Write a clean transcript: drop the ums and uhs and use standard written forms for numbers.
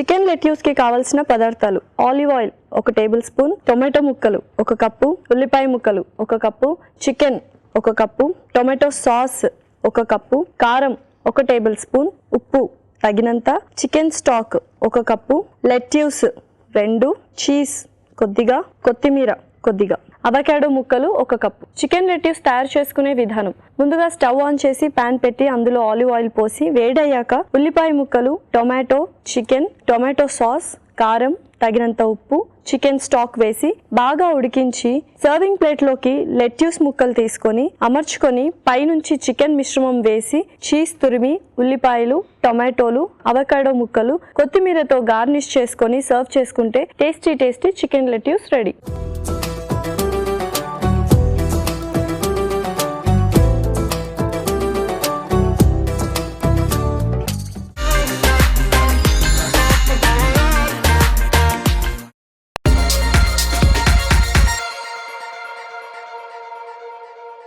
Chicken lettuce కి కావాల్సిన పదార్థాలు: olive oil 1 table spoon, tomato ముక్కలు 1 కప్పు, ఉల్లిపాయ ముక్కలు 1 cup, chicken 1 cup, tomato sauce 1 cup, కారం 1 టేబుల్ స్పూన్, ఉప్పు తగినంత, chicken stock 1 cup, lettuce 2, cheese కొద్దిగా, కొత్తిమీర కొద్దిగా, అవకాడో ముక్కలు 1 కప్పు. చికెన్ లెట్యూస్ తయారు చేసుకునే విధానం: ముందుగా స్టవ్ ఆన్ చేసి పాన్ పెట్టి అందులో ఆలివ్ ఆయిల్ పోసి వేడయ్యాక ఉల్లిపాయ ముక్కలు, టొమాటో, చికెన్, టొమాటో సాస్, కారం తగినంత ఉప్పు, చికెన్ స్టాక్ వేసి బాగా ఉడికించి సర్వింగ్ ప్లేట్లోకి లెట్యూస్ ముక్కలు తీసుకొని అమర్చుకొని పైనుంచి చికెన్ మిశ్రమం వేసి చీజ్ తురిమి, ఉల్లిపాయలు, టొమాటోలు, అవకాడో ముక్కలు, కొత్తిమీరతో గార్నిష్ చేసుకొని సర్వ్ చేసుకుంటే టేస్టీ చికెన్ లెట్యూస్ రెడీ.